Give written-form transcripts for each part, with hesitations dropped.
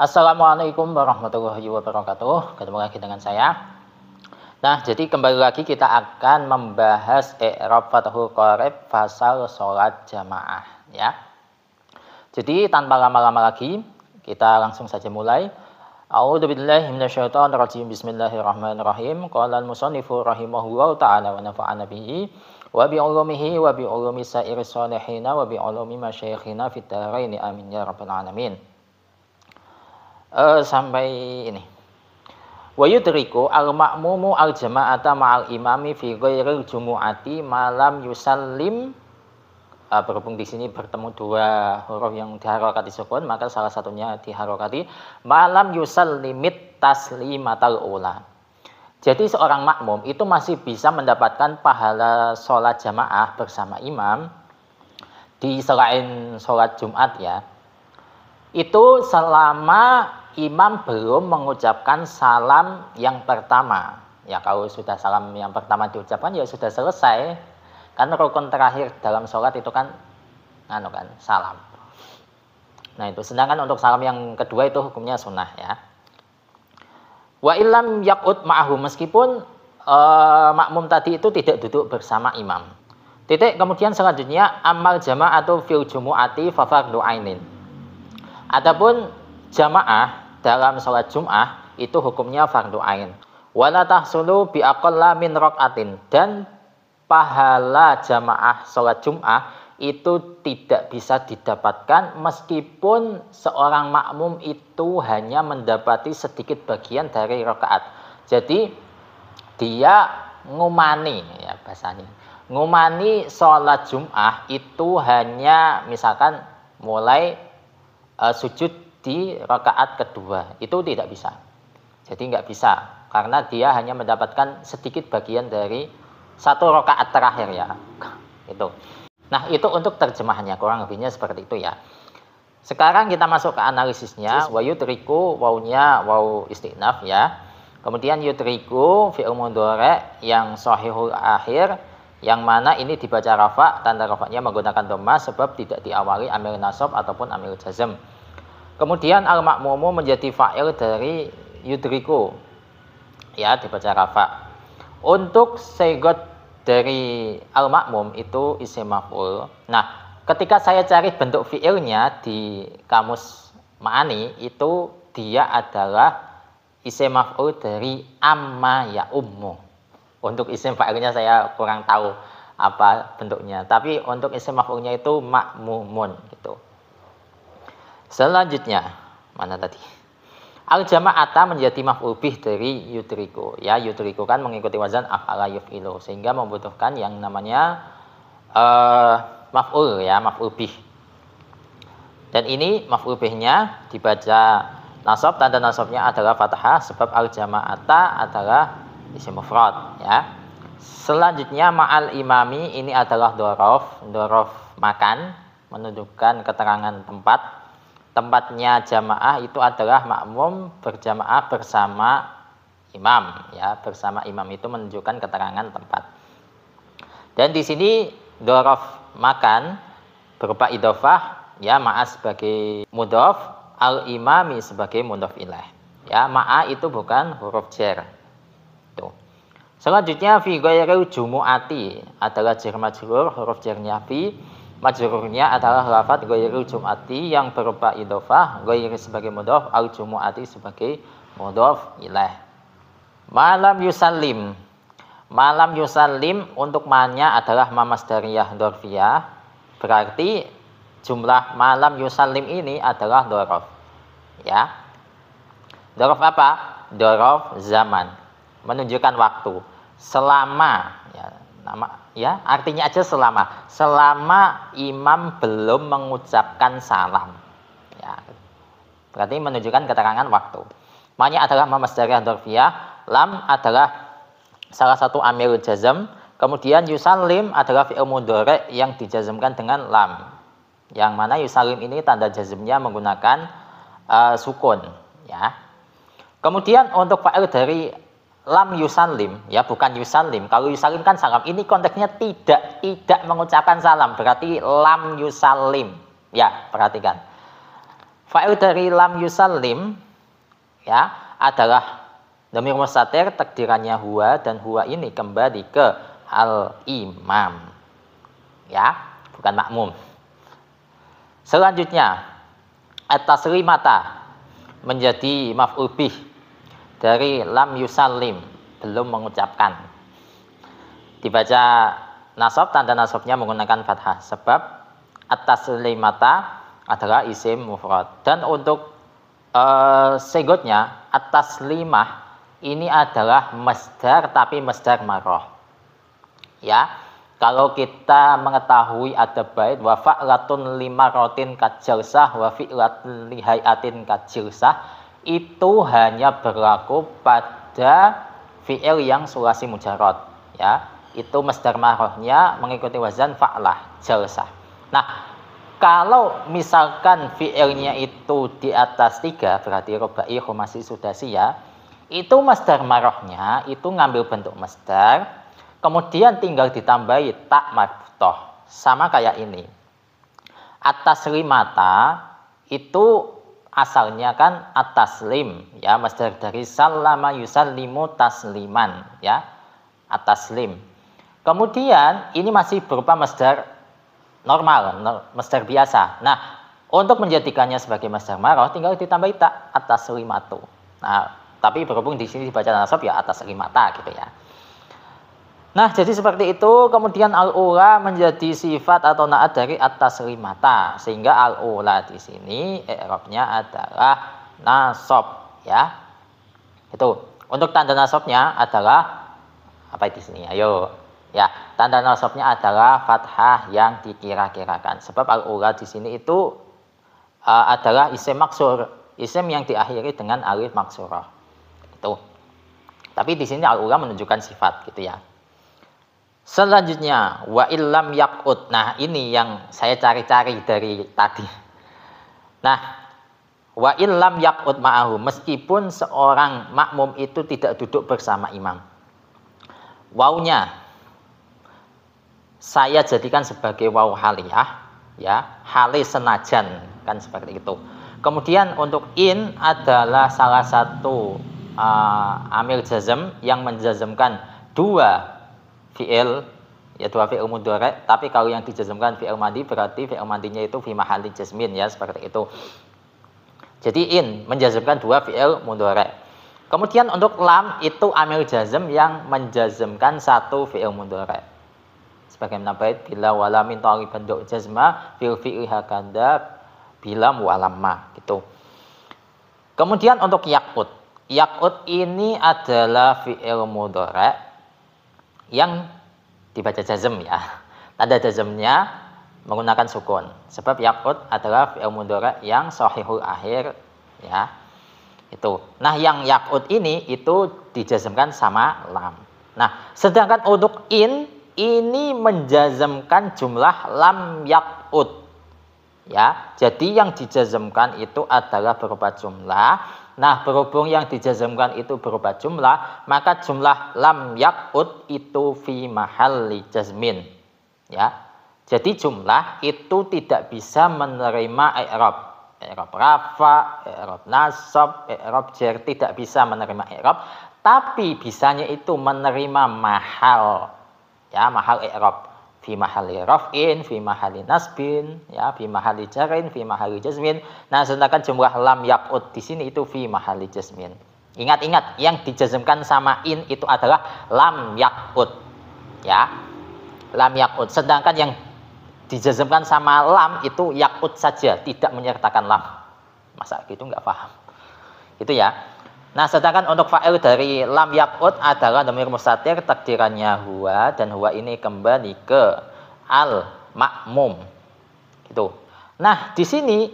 Assalamualaikum warahmatullahi wabarakatuh. Ketemu lagi dengan saya. Nah, jadi kembali lagi kita akan membahas i'rab fathul qarib fasal sholat jamaah ya. Jadi tanpa lama-lama lagi, kita langsung saja mulai. A'udzubillahi minasyaitonirrajim. Bismillahirrahmanirrahim. Qala al-musannifu rahimahullahu taala wa nafa'ana bihi wa bi ulumihi wa bi ulumi sa'iris sholihin wa bi ulumi masyayikhina fid dharain amin ya rabbal alamin. Sampai ini. Wa yudriku al-ma'mumu al-jama'ata ma'al imami fi ghairil jumu'ati malam yusallim. Berhubung di sini bertemu dua huruf yang diharokati sukun, maka salah satunya diharokati malam yusallimit taslimatal ula. Jadi seorang makmum itu masih bisa mendapatkan pahala sholat jamaah bersama imam di selain sholat Jumat ya. Itu selama imam belum mengucapkan salam yang pertama. Ya kalau sudah salam yang pertama diucapkan ya sudah selesai. Kan rukun terakhir dalam sholat itu kan salam. Nah itu, sedangkan untuk salam yang kedua itu hukumnya sunnah ya. Wa illam yaqud ma'ahu, meskipun makmum tadi itu tidak duduk bersama imam. Kemudian selanjutnya amal jama'atu fil jumu'ati fa fardhu ainin. Adapun jamaah dalam sholat Jum'ah itu hukumnya fardu ain. Wala tahsulu bi aqalla min rakaatin, dan pahala jamaah sholat Jum'ah itu tidak bisa didapatkan meskipun seorang makmum itu hanya mendapati sedikit bagian dari rakaat. Jadi dia ngumani ya bahasanya. Ngumani sholat Jum'ah itu hanya misalkan mulai sujud di rakaat kedua, itu tidak bisa. Jadi nggak bisa karena dia hanya mendapatkan sedikit bagian dari satu rakaat terakhir ya. Itu. Nah, itu untuk terjemahannya, kurang lebihnya seperti itu ya. Sekarang kita masuk ke analisisnya. Wa yudriku, wawunya waw istinaf ya. Kemudian yudriku fi'il mudhari yang shahihul akhir, yang mana ini dibaca rafa, tanda rafanya menggunakan dhammah sebab tidak diawali amil nasab ataupun amil jazm. Kemudian al-ma'mumu menjadi fa'il dari yudriku. Ya, dibaca rafa. Untuk sigot dari al-ma'mum itu isim maf'ul. Nah, ketika saya cari bentuk fi'ilnya di kamus Ma'ani, itu dia adalah isim maf'ul dari amma ya ummu. Untuk isim fa'ilnya saya kurang tahu apa bentuknya. Tapi untuk isim maf'ulnya itu ma'mumun gitu. Selanjutnya, mana tadi? Al-jama'ata menjadi maf'ul bih dari yudriku. Ya, yudriku kan mengikuti wazan af'ala yuf'ilu, sehingga membutuhkan yang namanya maf'ul ya, maf'ul bih. Dan ini maf'ul bihnya dibaca nasab, tanda nasabnya adalah fathah sebab al-jama'ata adalah isim mufrad ya. Selanjutnya ma'al imami, ini adalah dhorof makan, menunjukkan keterangan tempat. Tempatnya jamaah itu adalah makmum berjamaah bersama imam ya, bersama imam itu menunjukkan keterangan tempat. Dan di sini dhorof makan berupa idhofah ya, ma'a sebagai mudhof, al imami sebagai mudhof ilaih ya. Ma'a itu bukan huruf jar. Tuh. Selanjutnya fi ghairil jumu'ati adalah jar majrur, huruf jarnya fi, majrurnya adalah lafadz ghairil jum'ati yang berupa idhofah, ghairi sebagai mudhof, al jumu'ati sebagai mudhof ilaih. Malam yusallim. Malam yusallim untuk ma-nya adalah ma masdariyah dzarfiyah. Berarti jumlah malam yusallim ini adalah dhorof. Ya. Dhorof apa? Dhorof zaman. Menunjukkan waktu. Selama ya, artinya aja selama imam belum mengucapkan salam ya, berarti menunjukkan keterangan waktu. Ma-nya adalah ma masdariyah dzarfiyah, lam adalah salah satu amil jazm, kemudian yusallim adalah fi'il mudhari yang dijazmkan dengan lam, yang mana yusallim ini tanda jazmnya menggunakan sukun ya. Kemudian untuk fa'il dari lam yusallim ya, bukan yusallim. Kalau yusallim kan salam. Ini konteksnya tidak mengucapkan salam, berarti lam yusallim. Ya, perhatikan. Fa'il dari lam yusallim ya adalah dhamir mustatir, takdirannya huwa, dan huwa ini kembali ke al-imam. Ya, bukan makmum. Selanjutnya at-taslimata menjadi maf'ul bih dari lam yusallim, belum mengucapkan. Dibaca nasab, tanda nasabnya menggunakan fathah sebab at-taslimata adalah isim mufrad. Dan untuk segotnya at-taslimah ini adalah masdar, tapi masdar marroh. Ya, kalau kita mengetahui ada bait wa fa'latun limarotin kajalsah wa fi'latun lihayatin kajalsah, itu hanya berlaku pada fi'il yang sulasi mujarrad. Ya, itu masdar marrohnya mengikuti wazan fa'lah jalsah. Nah, kalau misalkan fi'ilnya itu di atas 3, berarti robai, khomasi, sudasi ya, itu masdar marrohnya itu ngambil bentuk masdar, kemudian tinggal ditambahi tak maftoh, sama kayak ini. At-taslimata itu asalnya kan at-taslim, ya, masdar dari sallama yusallimu tasliman, ya, at-taslim. Kemudian ini masih berupa masdar normal, masdar biasa. Nah, untuk menjadikannya sebagai masdar marroh tinggal ditambahi tak at-taslimatu. Nah, tapi berhubung di sini dibaca nasab ya at-taslimata gitu ya. Nah, jadi seperti itu. Kemudian al-ula menjadi sifat atau naat dari at-taslimata, sehingga al-ula di sini i'rabnya adalah nasab, ya. Itu. Untuk tanda nasabnya adalah apa di sini? Ayo. Ya, tanda nasabnya adalah fathah yang dikira-kirakan. Sebab al-ula di sini itu adalah isim maksur, isim yang diakhiri dengan alif maksurah. Itu. Tapi di sini al-ula menunjukkan sifat gitu ya. Selanjutnya wa illam yaqut. Nah, ini yang saya cari-cari dari tadi. Nah, wa illam yaqut ma'ahu, meskipun seorang makmum itu tidak duduk bersama imam. Wawnya saya jadikan sebagai waw haliyah, ya, hali senajan, kan seperti itu. Kemudian untuk in adalah salah satu amil jazm yang menjazmkan dua fi'il, ya, dua fi'il mudhari', tapi kalau yang dijazmkan fi'il madhi berarti fi'il madhinya itu fi mahalli jazmin, ya, seperti itu. Jadi in menjazmkan dua fi'il mudhari'. Kemudian untuk lam itu amil jazm yang menjazmkan satu fi'il mudhari'. Sebagaimana bait bila wala min taliban do jazma fil fi'il hakanda bila walamma gitu. Kemudian untuk yaqut. Yaqut ini adalah fi'il mudhari' yang dibaca jazm, ya. Tanda jazmnya menggunakan sukun. Sebab yaqut adalah fi'il mudhari' yang shahihul akhir, ya. Itu. Nah, yang yaqut ini itu dijazmkan sama lam. Nah, sedangkan untuk in ini menjazmkan jumlah lam yaqut. Ya, jadi yang dijazmkan itu adalah berupa jumlah. Nah, berhubung yang dijazmkan itu berupa jumlah, maka jumlah lam yaqut itu fi mahalli jazmin. Ya. Jadi jumlah itu tidak bisa menerima i'rab. I'rab rafa, i'rab nasab, i'rab jar tidak bisa menerima i'rab, tapi bisanya itu menerima mahal. Ya, mahal i'rab. Fi mahalli raf'in, fi mahalli nasbin, ya, fi mahalli jarin, fi mahalli jazmin. Nah, sedangkan jumlah lam yaqut di sini itu fi mahalli jazmin. Ingat-ingat, yang dijazmkan sama in itu adalah lam yaqut. Ya. Lam yaqut. Sedangkan yang dijazmkan sama lam itu yaqut saja, tidak menyertakan lam. Masa gitu nggak paham? Itu ya. Nah, sedangkan untuk fa'il dari lam yaqut adalah dhamir mustatir, takdirannya huwa, dan huwa ini kembali ke al makmum. Gitu. Nah, di sini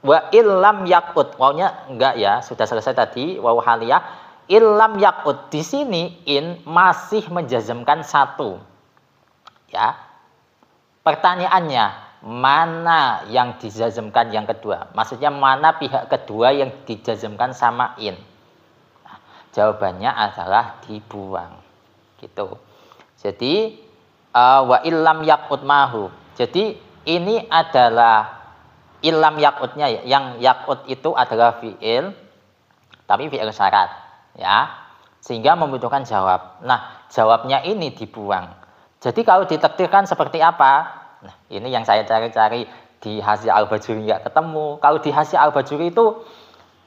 wa illam yaqut, wawnya enggak, ya, sudah selesai tadi waw haliyah. Illam yaqut di sini in masih menjazmkan satu. Ya. Pertanyaannya, mana yang dijazmkan yang kedua? Maksudnya mana pihak kedua yang dijazmkan sama in? Jawabannya adalah dibuang, gitu. Jadi wa illam yaqut mahu. Jadi ini adalah Ilam yakutnya ya, yang yakut itu adalah fi'il, tapi fi'il syarat, ya, sehingga membutuhkan jawab. Nah, jawabnya ini dibuang. Jadi kalau ditakdirkan seperti apa? Nah, ini yang saya cari-cari di Hasyi Al-Bajuri nggak ketemu. Kalau di Hasyi Al-Bajuri itu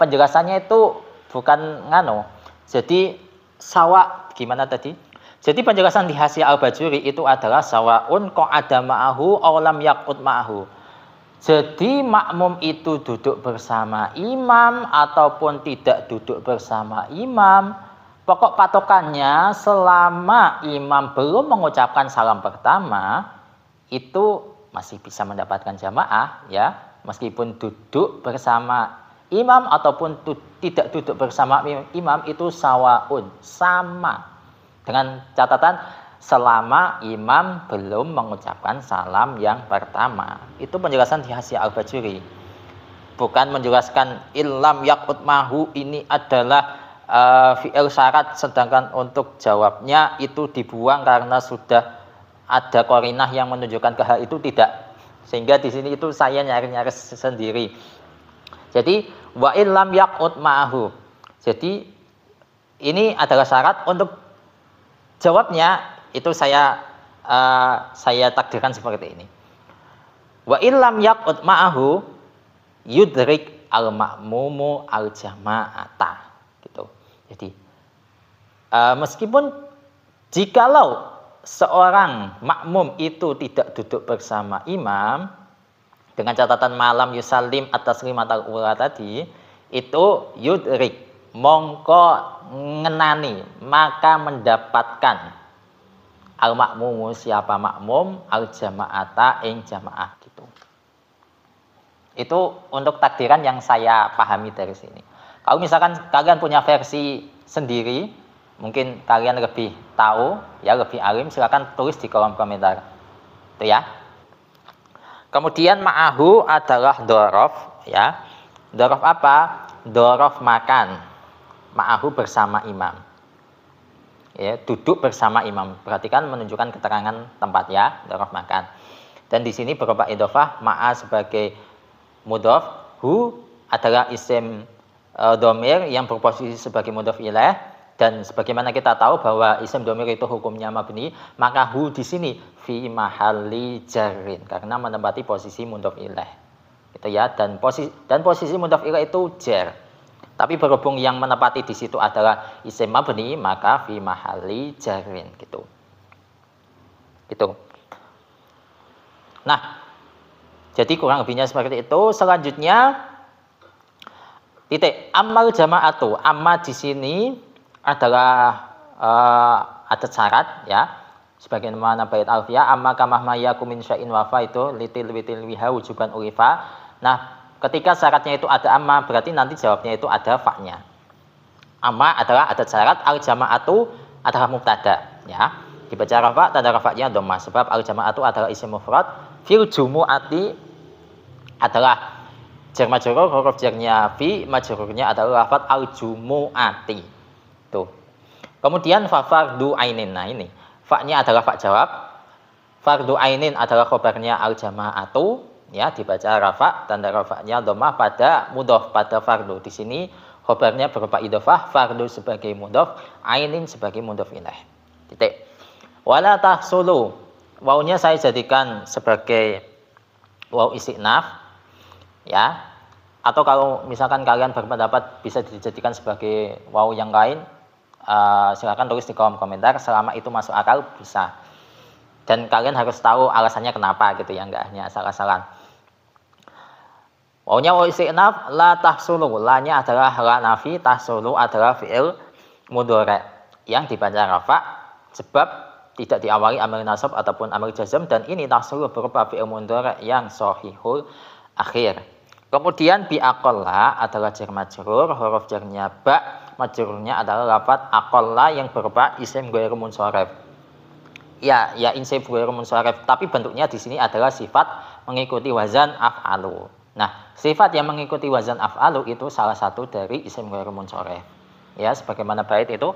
penjelasannya itu bukan ngano. Jadi sawa gimana tadi? Jadi penjelasan di Hasyi Al-Bajuri itu adalah sawaun qa'ada ma'ahu aw lam yaqud ma'ahu. Jadi makmum itu duduk bersama imam ataupun tidak duduk bersama imam. Pokok patokannya selama imam belum mengucapkan salam pertama itu masih bisa mendapatkan jamaah, ya, meskipun duduk bersama imam ataupun tidak duduk bersama imam itu sawaun, sama. Dengan catatan selama imam belum mengucapkan salam yang pertama. Itu penjelasan di Hasyi Al-Bajuri. Bukan menjelaskan illam yakut mahu ini adalah fi'il syarat, sedangkan untuk jawabnya itu dibuang karena sudah ada qarinah yang menunjukkan ke hal itu, tidak. Sehingga di sini itu saya nyari-nyari sendiri. Jadi wa illam yakut ma'ahu. Jadi ini adalah syarat, untuk jawabnya itu saya takdirkan seperti ini. Wa illam yaqud ma'ahu yudrik al-ma'mumu al-jama'ata, gitu. Jadi meskipun jikalau seorang makmum itu tidak duduk bersama imam, dengan catatan malam yusallim atas limatal ula tadi, itu yudrik mongko ngenani, maka mendapatkan al makmumu siapa makmum al jamaata ing jamaah, gitu. Itu untuk takdiran yang saya pahami dari sini. Kalau misalkan kalian punya versi sendiri, mungkin kalian lebih tahu, ya, lebih alim, silakan tulis di kolom komentar. Itu ya. Kemudian ma'ahu adalah dhorof, ya. Dhorof apa? Dhorof makan. Ma'ahu bersama imam. Ya, duduk bersama imam. Perhatikan menunjukkan keterangan tempat, ya, dhorof makan. Dan di sini berupa idhofah, ma'a sebagai mudhof, hu adalah isim dhamir yang berposisi sebagai mudhof ilaih, dan sebagaimana kita tahu bahwa isim dhamir itu hukumnya mabni, maka hu di sini fi mahalli jarrin karena menempati posisi mudhof ilaih. Gitu ya, dan posisi mudhof ilaih itu jar. Tapi berhubung yang menepati di situ adalah isim mabni, maka fi mahalli jarrin, gitu. Gitu. Nah, jadi kurang lebihnya seperti itu. Selanjutnya titik amal jama'atu. Amma di sini adalah adat syarat, ya. Sebagaimana bait alfiyah, amma kamah yakum min syai'in wafa, itu litil wiha wujuban ulifa. Nah, ketika syaratnya itu ada amma, berarti nanti jawabnya itu ada fa'nya. Amma adalah adat syarat, al jama'atu adalah mubtada, ya. Dibaca rafa, tanda rafa'nya dhammah sebab al jama'atu adalah isim mufrad. Fil jumu'ati adalah jar majrur, huruf jarnya fi, majrurnya adalah lafaz al jumu'ati. Tuh. Kemudian fa fardu ainin. Nah, ini fa-nya adalah fa jawab. Fardu ainin adalah khobarnya al jama'atu, ya, dibaca rafa, tanda rafa'nya dhammah pada mudhof, pada fardu. Di sini khobarnya berupa idhofah, fardu sebagai mudhof, ainin sebagai mudhof ilaih. Titik. Wala tahsulu. Wawunya saya jadikan sebagai waw istiqnaf, ya. Atau kalau misalkan kalian berpendapat bisa dijadikan sebagai waw yang lain, silakan tulis di kolom komentar. Selama itu masuk akal bisa. Dan kalian harus tahu alasannya kenapa, gitu ya, enggak hanya asal-asalan. Wawunya waw istiqnaf, la tahsulu. La-nya adalah la nafi, tahsulu adalah fi'il mudhari' yang dibaca rafa sebab tidak diawali amil nasab ataupun amil jazm, dan ini tahsulu berupa fi'il mudhari' yang shahihul akhir. Kemudian bi aqalla adalah jar majrur, huruf jarnya ba, majrurnya adalah lafaz aqalla yang berupa isim ghairu munsharif. Ya isim ghairu munsharif, tapi bentuknya di sini adalah sifat mengikuti wazan af'alu. Nah, sifat yang mengikuti wazan af'alu itu salah satu dari isim ghairu munsharif. Ya, sebagaimana bait itu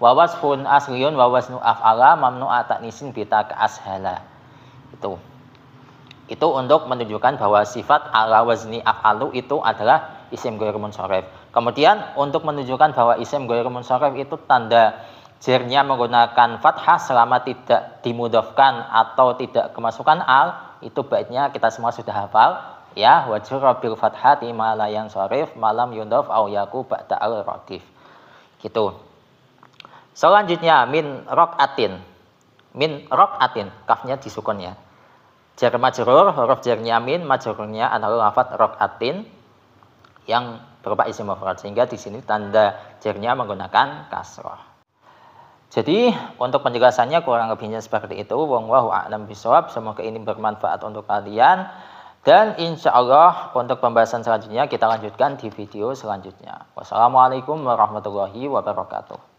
wa wasfun asliyun wa wasnu af'ala mamnu'a ta'nisin bita ka ashala. Itu untuk menunjukkan bahwa sifat ala wazni af'alu itu adalah isim ghairu munsharif. Kemudian untuk menunjukkan bahwa isim ghairu munsharif itu tanda jernya menggunakan fathah selama tidak dimudhofkan atau tidak kemasukan al, itu baiknya kita semua sudah hafal ya, wajra bil fathati ma la yansharif malam yudhaf au yaku ba'da al radif. Gitu. Selanjutnya min raqatin. Min raqatin, kafnya disukun ya. Jar majrur, huruf jarnya min, majrurnya adalah lafaz raqatin yang berupa isim mufrad, sehingga di sini tanda jarnya menggunakan kasrah. Jadi untuk penjelasannya kurang lebihnya seperti itu. Wallahu a'lam bishawab. Semoga ini bermanfaat untuk kalian, dan insya Allah untuk pembahasan selanjutnya kita lanjutkan di video selanjutnya. Wassalamualaikum warahmatullahi wabarakatuh.